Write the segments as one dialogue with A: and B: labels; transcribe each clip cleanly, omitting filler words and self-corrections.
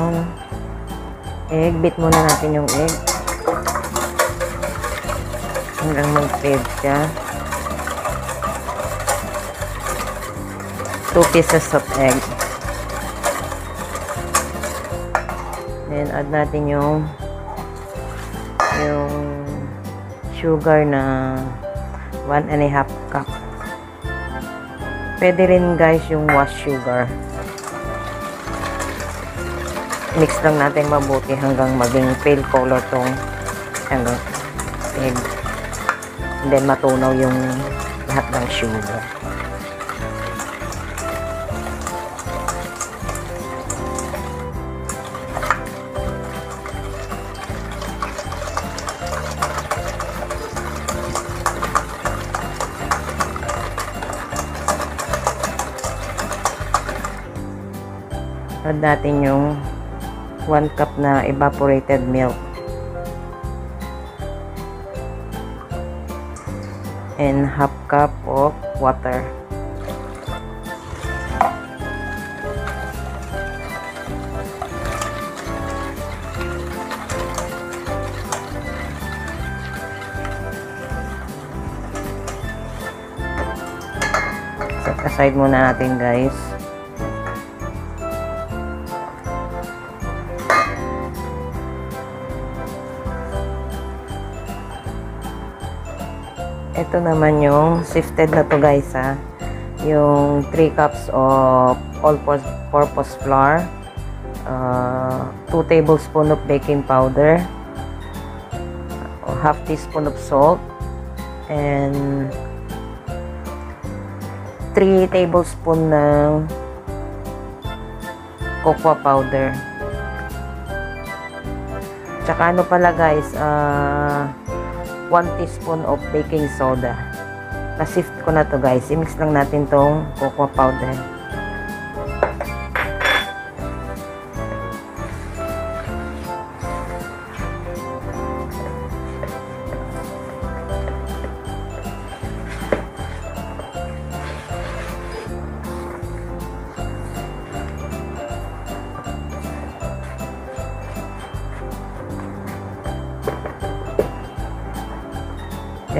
A: yung egg. Beat muna natin yung egg. Hanggang mag-fade siya. 2 pieces of egg. Then, add natin yung sugar na 1.5 cup. Pwede rin guys yung wash sugar. Mix lang natin mabuti hanggang maging pale color tong egg. And then matunaw yung lahat ng sugar. Add natin yung 1 cup na evaporated milk. And half cup of water. Set aside muna natin guys. Ito naman yung sifted na to guys ha. Yung 3 cups of all-purpose flour, 2 tablespoons of baking powder, half teaspoon of salt, and 3 tablespoons ng cocoa powder. Tsaka ano pala guys, 1 teaspoon of baking soda. Na-sift ko na to guys. I-mix lang natin tong cocoa powder.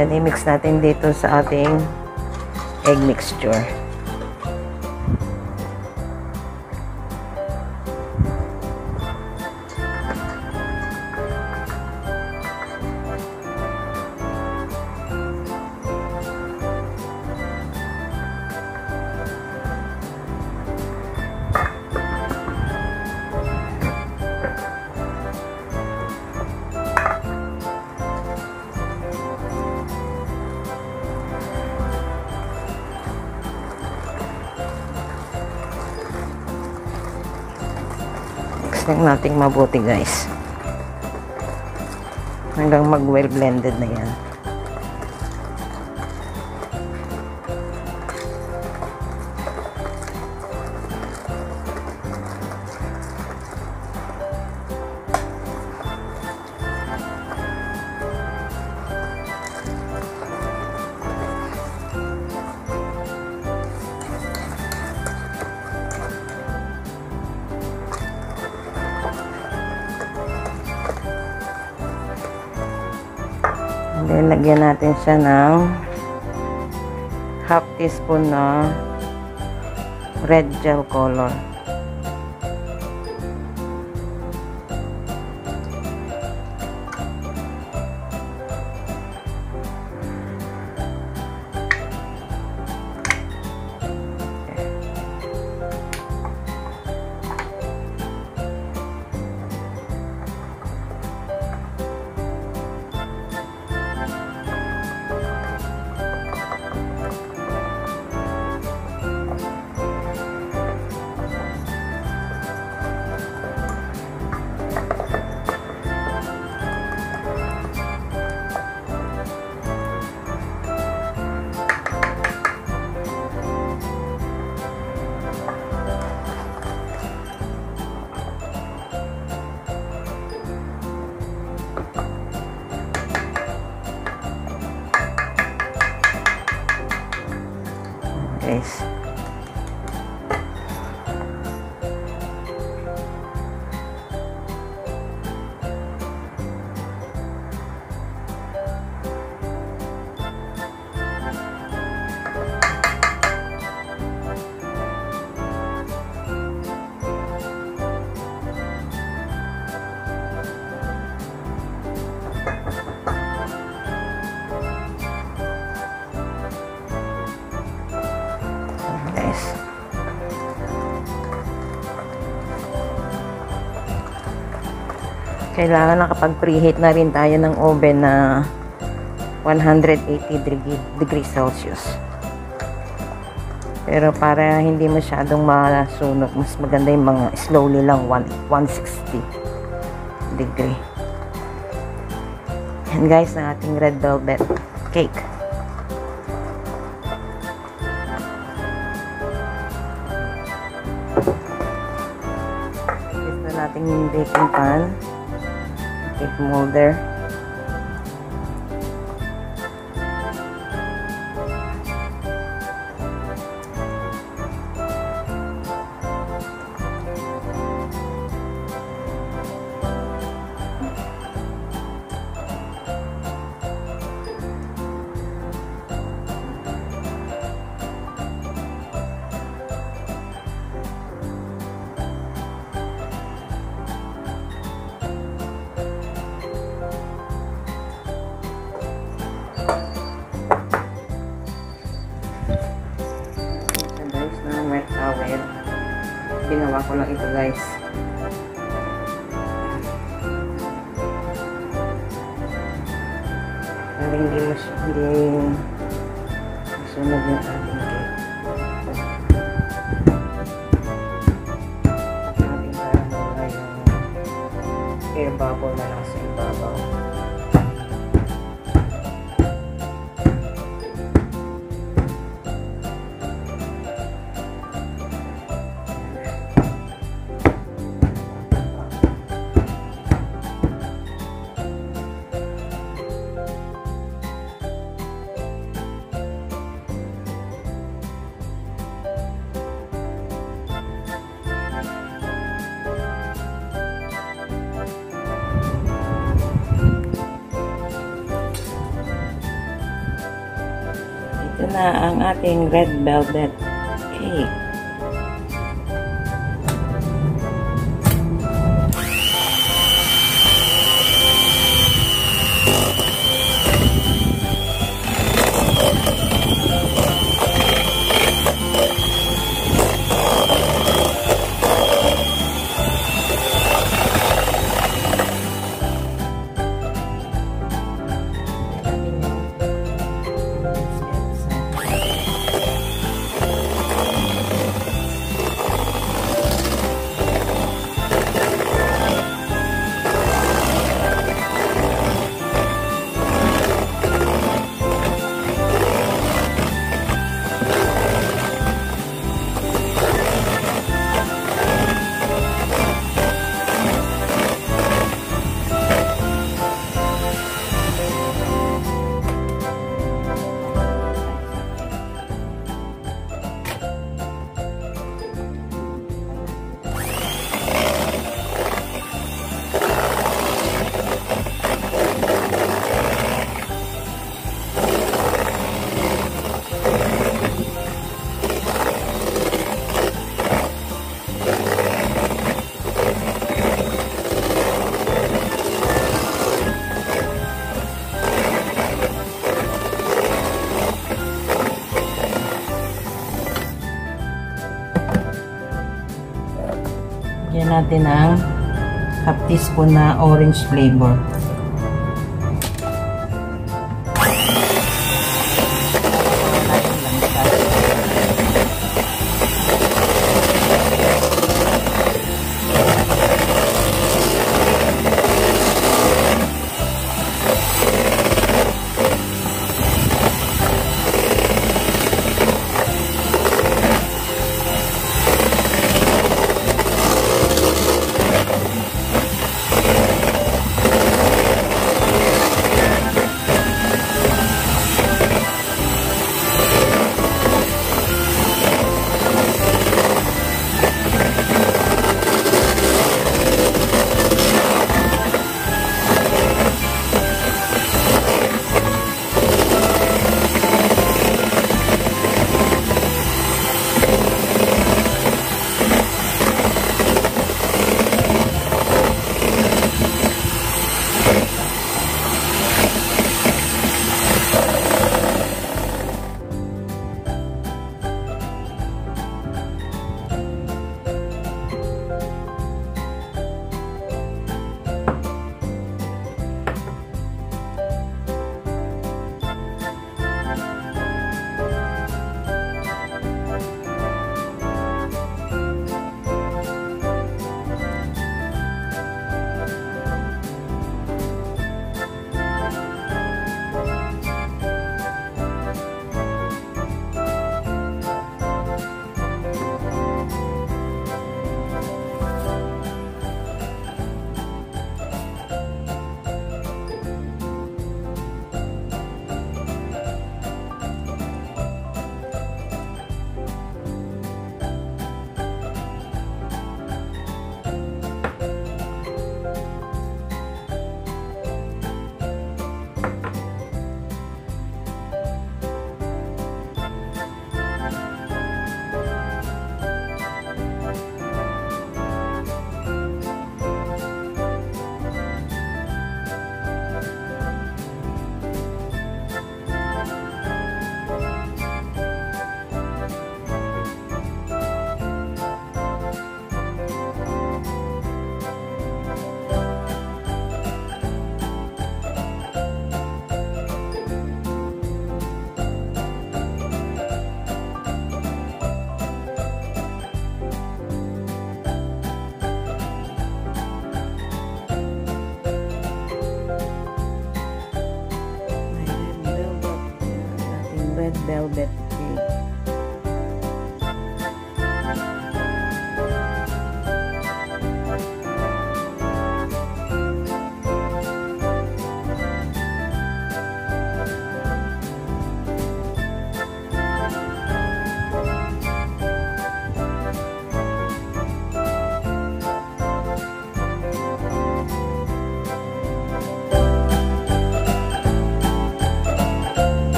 A: Yan, i-mix natin dito sa ating egg mixture. Mix natin mabuti guys hanggang mag well blended na yan. Then, lagyan natin siya ng half teaspoon na red gel color. guys. guys. Kailangan nakapag-preheat na rin tayo ng oven na 180 degrees Celsius. Pero para hindi masyadong masunog, mas maganda yung mga slowly lang, 160 degree. And guys, ang ating red velvet cake. Ito na natin yung baking pan, cake molder. Ginawa ko lang ito guys. Para hindi masunog yung ating cake. Ating para mawala yung air bubble na nasa ibabaw. Ito na ang ating red velvet cake. Yan natin ang half teaspoon na orange flavor.